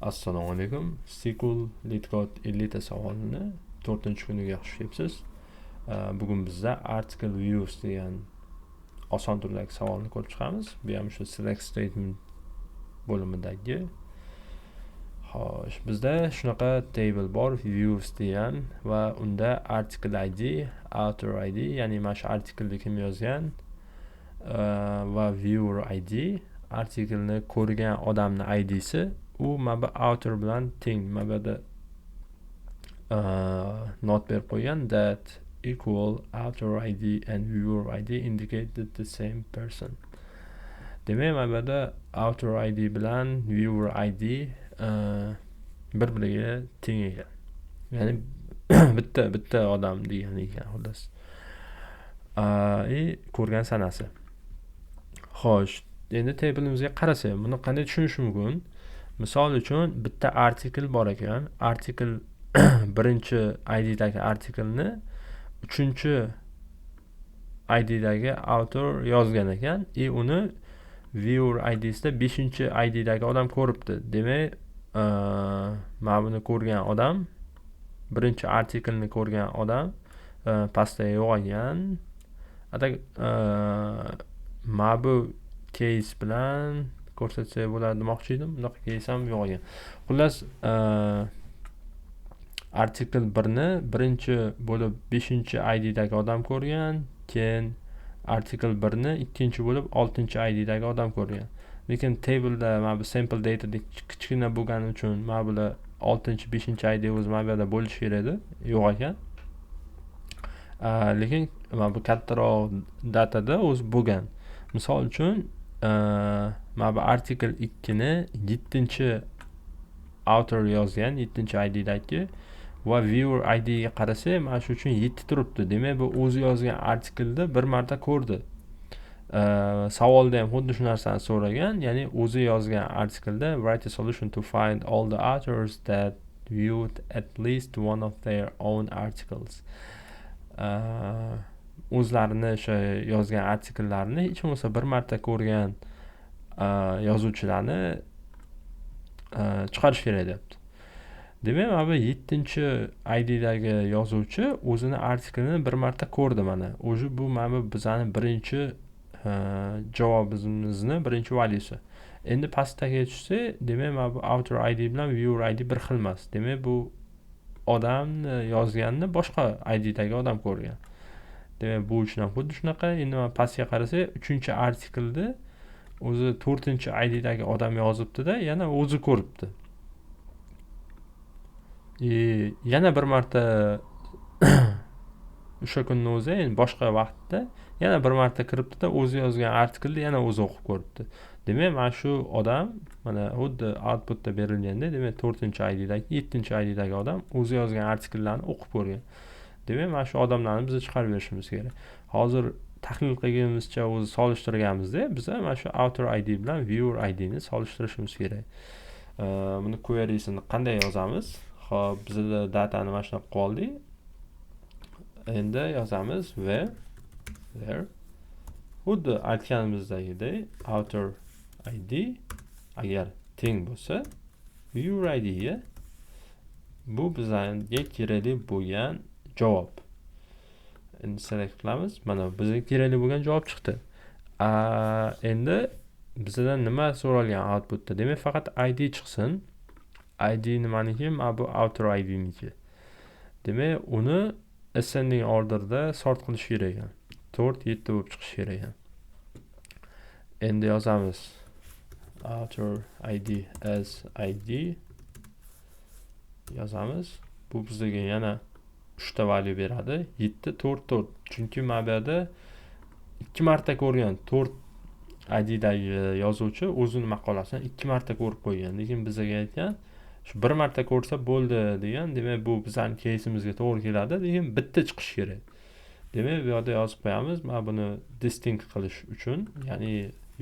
Assalomu alaykum. SQL LeetCode 50 ta savolni 4-kuniga xush kelibsiz. Bugun bizda article views degan oson turdagi savolni ko'rib chiqamiz. Bu ham shu select statement bo'limidagi. Xo'sh, bizda shunaqa table bor, views degan va unda article ID, author ID, ya'ni mana shu artikelni kim yozgan va viewer ID, artikelni ko'rgan odamning IDsi u mana author bilan teng. Mana bu yerda not berib qo'ygan that equal author ID and viewer ID indicated the same person. Demak, mana bu yerda author ID bilan viewer ID bir-biriga teng ekan. Ya'ni bitta odam degani ekan xullas. Ko'rgan sanasi. Xo'sh, endi tableimizga qarasak, buni qanday tushunish mumkin? Misol uchun bitta artikel bor ekan. Artikel birinchi IDdagi artikelni uchinchi IDdagi author yozgan ekan. Uni viewer IDsida 5-IDdagi odam ko'ribdi. Demak, mana buni ko'rgan odam, birinchi artikelni ko'rgan odam pastda yo'qolgan. Mana bu case bilan ko'rsatsak bo'ladi demoqchi edim. Bunaqa case ham yo'qolgan. Xullas, artikel 1ni birinchi bo'lib 5-IDdagi odam ko'rgan, keyin artikel 1ni ikkinchi bo'lib 6-IDdagi odam ko'rgan. Lekin tableda mana bu sample data kichkina bo'lgani uchun mana bular 6, 5-ID o'zi mana bu yerda bo'lishi kerak edi, yo'q ekan. Lekin mana bu kattaroq datada o'zi bo'lgan. Misol uchun mana bu artikel 2ni 7-author yozgan, 7-IDdagi va viewer IDga qarasak, mana shu uchun 7 turibdi. Demak, bu o'zi yozgan artikelni bir marta ko'rdi. Savolda ham xuddi shu narsani so'ragan, ya'ni o'zi yozgan artikelda write a solution to find all the authors that viewed at least one of their own articles. O'zlarini o'sha yozgan artikellarni hech bo'lmasa bir marta ko'rgan yozuvchilarni chiqarish kerak deyapti. Demak, mana bu 7-IDdagi yozuvchi o'zini artikelini bir marta ko'rdi mana. O'zi bu mana bu bizning birinchi javobimizni birinchi valyusi. Endi pastga tushsak, demak, mana bu author ID bilan viewer ID bir xil emas. Demak, bu odamni yozganni boshqa IDdagi odam ko'rgan. Demak, bu uchun ham xuddi shunaqa. Endi mana pastga qarasak, 3-artikelni o'zi 4-IDdagi odam yozibdi-da, yana o'zi ko'ribdi. Yana bir marta o'sha kunning o'zi, endi boshqa vaqtda yana bir marta kiribdi-da, o'zi yozgan artikelni yana o'zi o'qib ko'ribdi. Demak, mana shu odam mana xuddi outputda berilganda, demak 4-IDdagi, 7-IDdagi odam o'zi yozgan artikellarni o'qib ko'rgan. Demak, mana shu odamlarni biz chiqarib berishimiz kerak. Hozir tahlil qilganimizcha o'zi solishtirganmizda, biz mana shu author ID bilan viewer ID ni solishtirishimiz kerak. Buni query'sini qanday yozamiz? Xo'p, bizda datani mana shunaqa qoldik. Endi yozamiz where xuddi aytganimizdagidek author ID agar teng bo'lsa, viewer ID ga bu bizga kerakli bo'lgan javob. Endi select qilamiz. Mana bizga kerakli bo'lgan javob chiqdi. Endi bizdan nima so'ralgan outputda? Demak, faqat ID chiqsin. ID nimaniki? Mana bu author ID niki. Demak, uni ascending orderda sort qilish kerak ekan. 4, 7 bo'lib chiqishi kerak ekan. Endi yozamiz author ID as ID yozamiz. Bu bizga yana 3 ta value beradi. 7, 4, 4. Chunki mana bu yerda 2 marta ko'rgan 4 IDdagi yozuvchi o'zini maqolasini 2 marta ko'rib qo'ygan. Lekin bizga aytgan shu bir marta ko'rsa bo'ldi degan. Demak, bu bizning case'imizga to'g'ri keladi, lekin bitta chiqish kerak. Demak, bu yerda yozib qo'yamiz. Mana buni distinct qilish uchun, ya'ni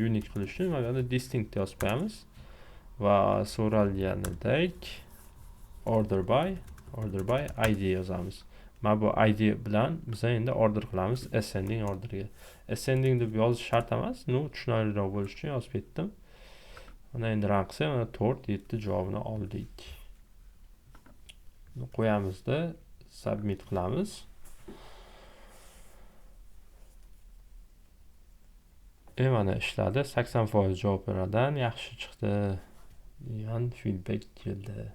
unique qilish uchun mana bu yerda distinct yozib qo'yamiz va so'ralganidek order by ID yozamiz. Mana bu ID bilan biz endi order qilamiz ascending orderga. Ascending deb yozish shart emas, tushunarliroq bo'lish uchun yozib ketdim. Mana endi run qilsak, mana 4, 7 javobini oldik. Qo'yamizda, submit qilamiz. Mana ishladi. 80% javoblardan yaxshi chiqdi degan feedback keldi.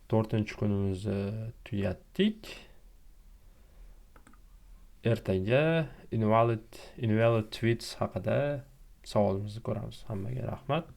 4-kunimizni tugatdik. Ertaga invalid tweets haqida savolimizni ko'ramiz. Hammaga rahmat.